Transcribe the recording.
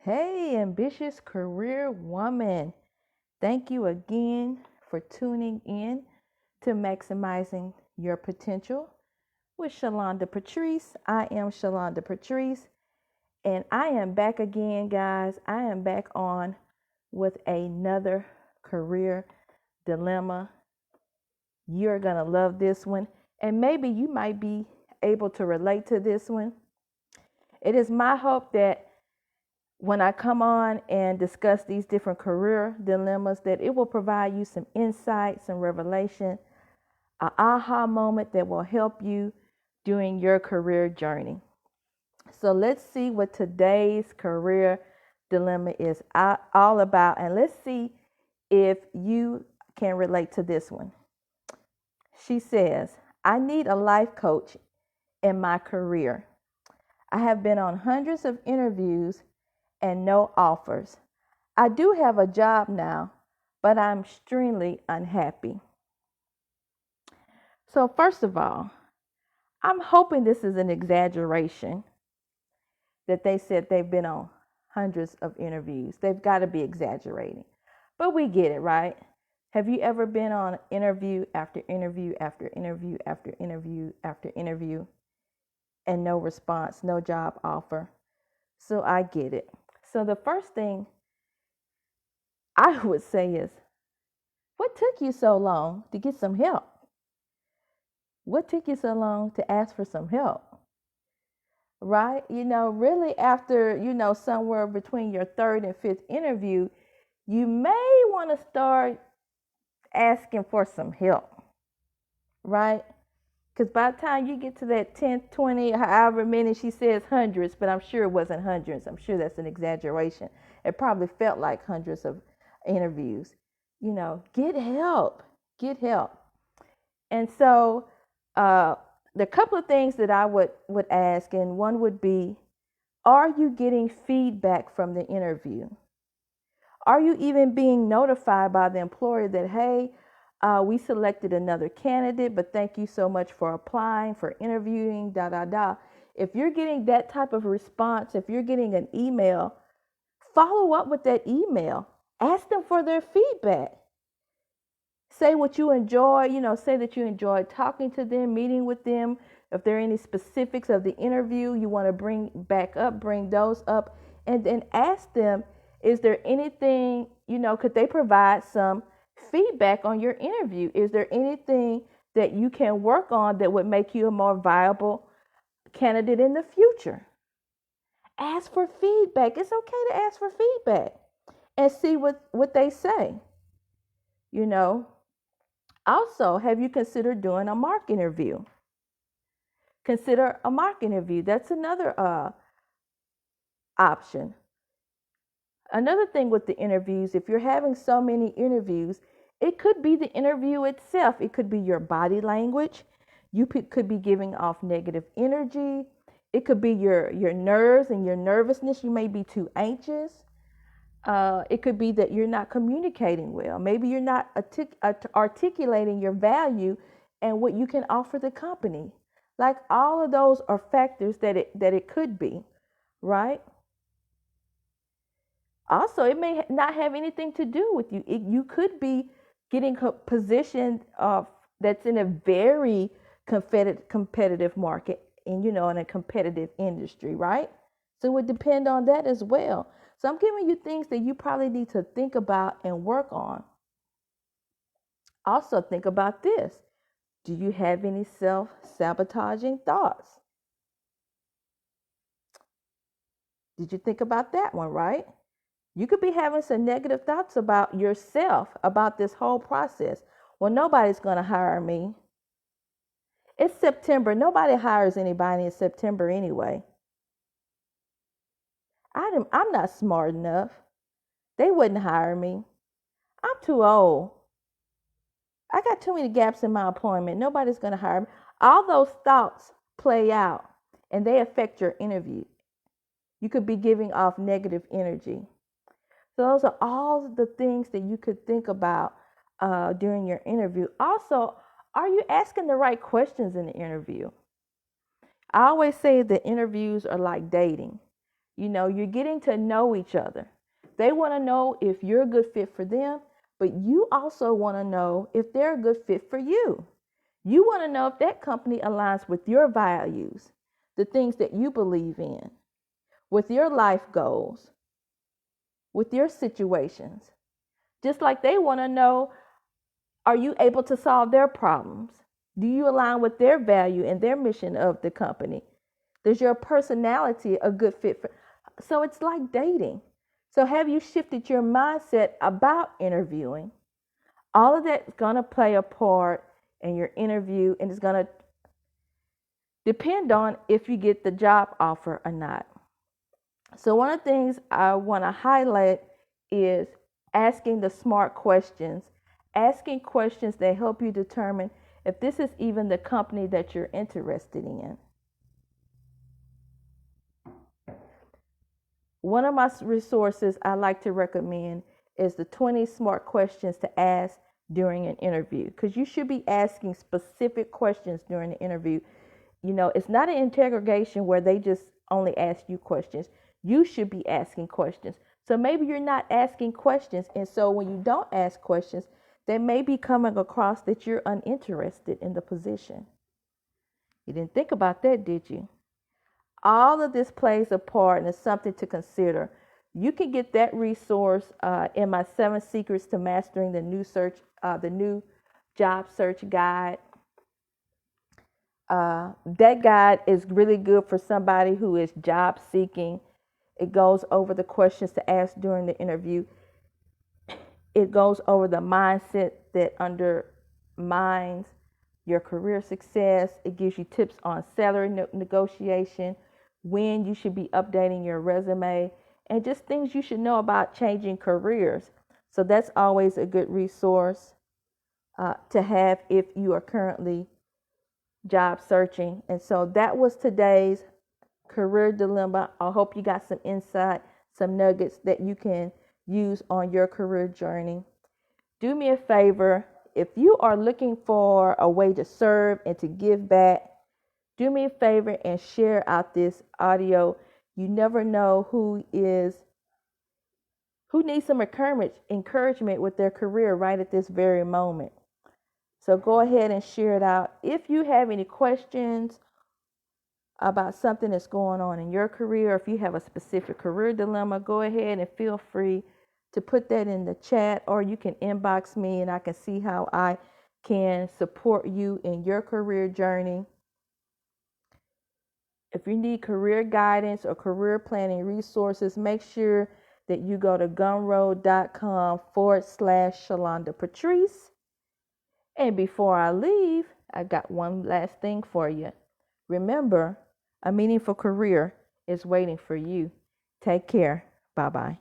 Hey, ambitious career woman. Thank you again for tuning in to Maximizing Your Potential with Shalonda Patrice. I am Shalonda Patrice, and I am back again, guys. I am back on with another career dilemma. You're going to love this one, and maybe you might be able to relate to this one. It is my hope that when I come on and discuss these different career dilemmas, that it will provide you some insight, some revelation, an aha moment that will help you during your career journey. So let's see what today's career dilemma is all about, and let's see if you can relate to this one. She says, I need a life coach in my career. I have been on hundreds of interviews and no offers. I do have a job now, but I'm extremely unhappy. So, first of all, I'm hoping this is an exaggeration that they said they've been on hundreds of interviews. They've got to be exaggerating. But we get it, right? Have you ever been on interview after interview after interview after interview after interview and no response, no job offer? So I get it. So the first thing I would say is, what took you so long to get some help? What took you so long to ask for some help? Right? Really after, somewhere between your third and fifth interview, you may want to start asking for some help. Right? Because by the time you get to that 10th, 20, however many, she says hundreds, but I'm sure it wasn't hundreds. I'm sure that's an exaggeration. It probably felt like hundreds of interviews. Get help. Get help. And so the couple of things that I would ask, and one would be, are you getting feedback from the interview? Are you even being notified by the employer that, hey, we selected another candidate, but thank you so much for applying, for interviewing, da, da, da. If you're getting that type of response, if you're getting an email, follow up with that email. Ask them for their feedback. Say what you enjoy, say that you enjoyed talking to them, meeting with them. If there are any specifics of the interview you want to bring back up, bring those up. And then ask them, is there anything, could they provide some feedback on your interview? Is there anything that you can work on that would make you a more viable candidate in the future? Ask for feedback. It's okay to ask for feedback and see what they say. Also, have you considered doing a mock interview? Consider a mock interview. That's another option. Another thing with the interviews, if you're having so many interviews, it could be the interview itself. It could be your body language. You could be giving off negative energy. It could be your nerves and your nervousness. You may be too anxious. It could be that you're not communicating well. Maybe you're not articulating your value and what you can offer the company. Like, all of those are factors that it could be, right? Also, it may not have anything to do with you. You could be getting positioned that's in a very competitive market and, in a competitive industry, right? So it would depend on that as well. So I'm giving you things that you probably need to think about and work on. Also, think about this. Do you have any self-sabotaging thoughts? Did you think about that one, right? You could be having some negative thoughts about yourself, about this whole process. Well, nobody's going to hire me. It's September. Nobody hires anybody in September anyway. I'm not smart enough. They wouldn't hire me. I'm too old. I got too many gaps in my employment. Nobody's going to hire me. All those thoughts play out and they affect your interview. You could be giving off negative energy. So those are all the things that you could think about during your interview. Also, are you asking the right questions in the interview? I always say that interviews are like dating. You're getting to know each other. They want to know if you're a good fit for them, but you also want to know if they're a good fit for you. You want to know if that company aligns with your values, the things that you believe in, with your life goals, with your situations. Just like they want to know, are you able to solve their problems? Do you align with their value and their mission of the company? Is your personality a good fit for? So it's like dating. So have you shifted your mindset about interviewing? All of that's going to play a part in your interview, and it's going to depend on if you get the job offer or not. So one of the things I want to highlight is asking the smart questions, asking questions that help you determine if this is even the company that you're interested in. One of my resources I like to recommend is the 20 smart questions to ask during an interview, because you should be asking specific questions during the interview. It's not an interrogation where they just only ask you questions. You should be asking questions. So maybe you're not asking questions. And so when you don't ask questions, they may be coming across that you're uninterested in the position. You didn't think about that, did you? All of this plays a part and is something to consider. You can get that resource in my 7 Secrets to Mastering the New Job Search Guide. That guide is really good for somebody who is job seeking. It goes over the questions to ask during the interview. It goes over the mindset that undermines your career success. It gives you tips on salary negotiation, when you should be updating your resume, and just things you should know about changing careers. So that's always a good resource to have if you are currently job searching. And so that was today's career dilemma. I hope you got some insight, some nuggets that you can use on your career journey. Do me a favor, if you are looking for a way to serve and to give back, do me a favor and share out this audio. You never know who needs some encouragement with their career right at this very moment. So go ahead and share it out. If you have any questions about something that's going on in your career, or if you have a specific career dilemma, go ahead and feel free to put that in the chat, or you can inbox me and I can see how I can support you in your career journey. If you need career guidance or career planning resources, make sure that you go to gumroad.com/Shalonda Patrice. And before I leave, I got one last thing for you. Remember, a meaningful career is waiting for you. Take care. Bye-bye.